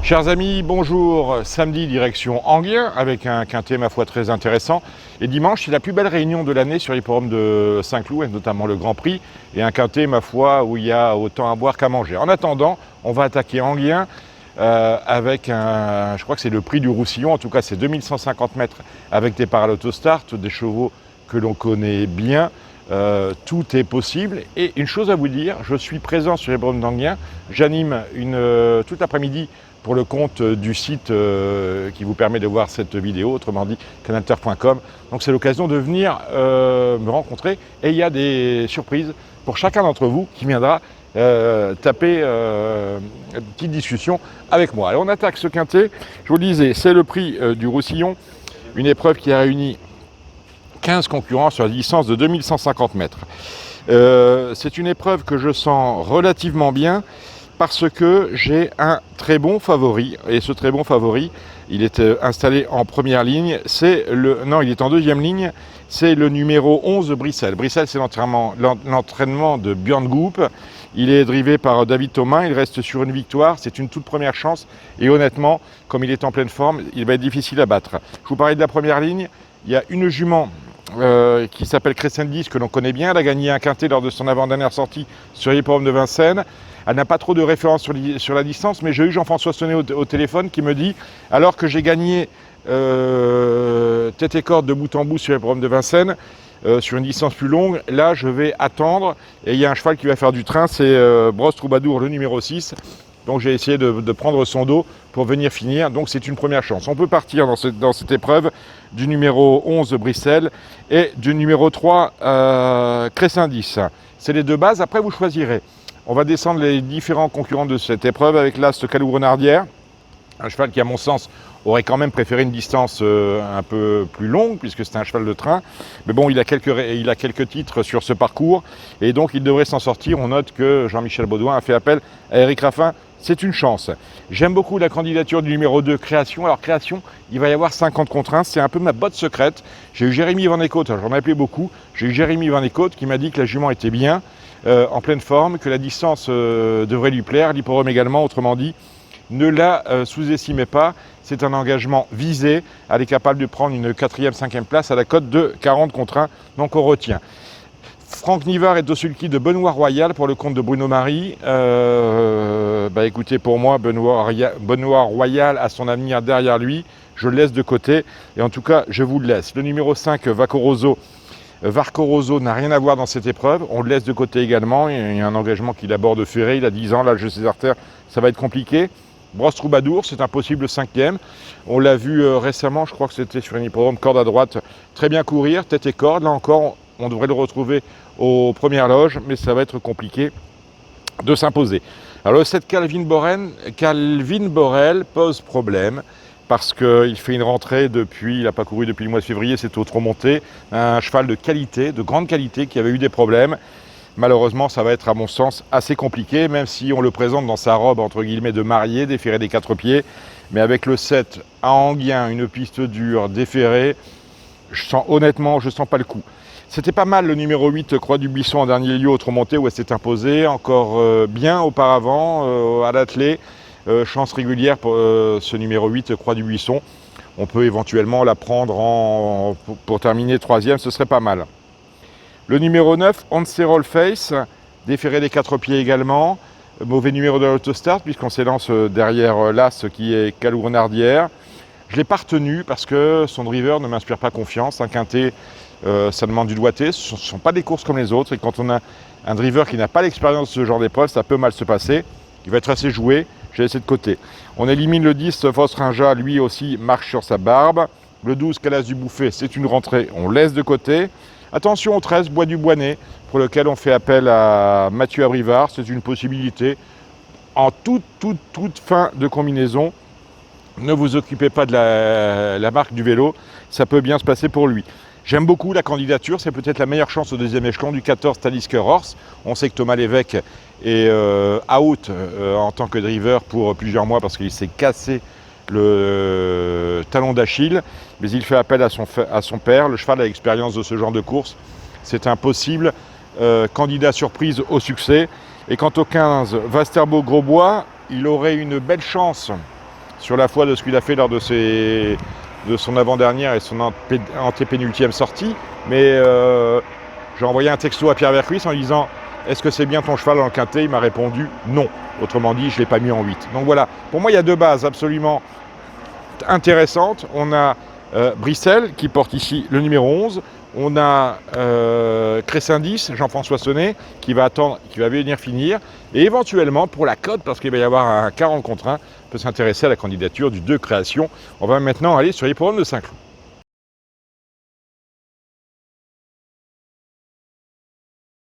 Chers amis, bonjour. Samedi, direction Enghien, avec un quintet, ma foi, très intéressant. Et dimanche, c'est la plus belle réunion de l'année sur l'hippodrome de Saint-Cloud, et notamment le Grand Prix. Et un quintet, ma foi, où il y a autant à boire qu'à manger. En attendant, on va attaquer Enghien avec je crois que c'est le prix du Roussillon. En tout cas, c'est 2150 mètres avec des parallotostart, des chevaux que l'on connaît bien. Tout est possible. Et une chose à vous dire, je suis présent sur l'hippodrome d'Enghien. J'anime toute l'après-midi pour le compte du site qui vous permet de voir cette vidéo, autrement dit canalterre.com. Donc c'est l'occasion de venir me rencontrer et il y a des surprises pour chacun d'entre vous qui viendra taper une petite discussion avec moi. Et on attaque ce quintet, je vous le disais, c'est le prix du Roussillon, une épreuve qui a réuni 15 concurrents sur la distance de 2150 mètres. C'est une épreuve que je sens relativement bien, parce que j'ai un très bon favori, et ce très bon favori, il est installé en première ligne, il est en deuxième ligne, c'est le numéro 11 Brissel. Brissel, c'est l'entraînement de Björn Goop, il est drivé par David Thomas, il reste sur une victoire, c'est une toute première chance, et honnêtement, comme il est en pleine forme, il va être difficile à battre. Je vous parlais de la première ligne, il y a une jument qui s'appelle Crescendis, que l'on connaît bien, elle a gagné un quintet lors de son avant-dernière sortie sur l'hippodrome de Vincennes. Elle n'a pas trop de références sur la distance, mais j'ai eu Jean-François Sonnet au téléphone qui me dit, alors que j'ai gagné tête et corde de bout en bout sur l'hippodrome de Vincennes, sur une distance plus longue, là je vais attendre, et il y a un cheval qui va faire du train, c'est Brosse Troubadour, le numéro 6. Donc j'ai essayé de prendre son dos pour venir finir, donc c'est une première chance. On peut partir dans cette épreuve du numéro 11 Brissel et du numéro 3 Crescendis. C'est les deux bases, après vous choisirez. On va descendre les différents concurrents de cette épreuve avec l'As Caloubre-Nardière, un cheval qui à mon sens aurait quand même préféré une distance un peu plus longue puisque c'est un cheval de train. Mais bon, il a quelques titres sur ce parcours et donc il devrait s'en sortir. On note que Jean-Michel Baudouin a fait appel à Eric Raffin. C'est une chance. J'aime beaucoup la candidature du numéro 2, Création. Alors Création, il va y avoir 50 contre 1. C'est un peu ma botte secrète. J'ai eu Jérémy Van Eekhout, j'en ai appelé beaucoup. J'ai eu Jérémy Van Eekhout qui m'a dit que la jument était bien, en pleine forme, que la distance devrait lui plaire. L'hippodrome également, autrement dit. Ne la sous-estimez pas, c'est un engagement visé. Elle est capable de prendre une 4e, 5e place à la cote de 40 contre 1, donc on retient. Franck Nivard est au sulky de Benoît Royal pour le compte de Bruno Marie. Écoutez, pour moi, Benoît Royal a son avenir derrière lui. Je le laisse de côté et en tout cas, je vous le laisse. Le numéro 5, Varco Rosso n'a rien à voir dans cette épreuve. On le laisse de côté également. Il y a un engagement qu'il aborde ferré. Il a 10 ans, l'âge de ses artères, ça va être compliqué. Brosse Troubadour, c'est un possible 5e. On l'a vu récemment, je crois que c'était sur une hippodrome, corde à droite, très bien courir, tête et corde. Là encore, on devrait le retrouver aux premières loges, mais ça va être compliqué de s'imposer. Alors le 7 Calvin Borel pose problème parce qu'il fait une rentrée il n'a pas couru depuis le mois de février, c'est au trop monté. Un cheval de qualité, de grande qualité, qui avait eu des problèmes. Malheureusement, ça va être à mon sens assez compliqué, même si on le présente dans sa robe entre guillemets de marié, déféré des 4 pieds. Mais avec le 7 à Enghien, une piste dure, déférée, honnêtement, je ne sens pas le coup. C'était pas mal le numéro 8, Croix du Buisson, en dernier lieu au trop monté, où elle s'est imposée. Encore bien auparavant, à l'attelé. Chance régulière pour ce numéro 8, Croix du Buisson. On peut éventuellement la prendre pour terminer 3e, ce serait pas mal. Le numéro 9, Onserol Face, déféré des 4 pieds également. Mauvais numéro de l'autostart, puisqu'on s'élance derrière l'As qui est Caloubre-Nardière. Je ne l'ai pas retenu parce que son driver ne m'inspire pas confiance. Un quintet, ça demande du doigté. Ce ne sont pas des courses comme les autres. Et quand on a un driver qui n'a pas l'expérience de ce genre d'épreuve, ça peut mal se passer. Il va être assez joué. Je vais laisser de côté. On élimine le 10, Fosrinja, lui aussi marche sur sa barbe. Le 12, Calas du Bouffet, c'est une rentrée. On laisse de côté. Attention au 13, Bois du Boisnet, pour lequel on fait appel à Mathieu Abrivard. C'est une possibilité. En toute fin de combinaison, ne vous occupez pas de la marque du vélo. Ça peut bien se passer pour lui. J'aime beaucoup la candidature. C'est peut-être la meilleure chance au deuxième échelon du 14, Talisker Horse. On sait que Thomas Lévesque est out en tant que driver pour plusieurs mois parce qu'il s'est cassé le talon d'Achille, mais il fait appel à son père. Le cheval a l'expérience de ce genre de course. C'est un possible candidat surprise au succès. Et quant au 15, Vasterbo Grosbois, il aurait une belle chance sur la foi de ce qu'il a fait lors de son avant-dernière et son antépénultième sortie, mais j'ai envoyé un texto à Pierre Vercuis en lui disant « Est-ce que c'est bien ton cheval dans le quintet ?» Il m'a répondu « Non ». Autrement dit, je ne l'ai pas mis en 8. Donc voilà, pour moi, il y a deux bases absolument intéressantes. On a Brissel, qui porte ici le numéro 11. On a Cressindis, Jean-François Sonnet, qui va venir finir. Et éventuellement, pour la cote, parce qu'il va y avoir un 40 contre 1, peut s'intéresser à la candidature du 2 Création. On va maintenant aller sur les programmes de Saint-Cloud.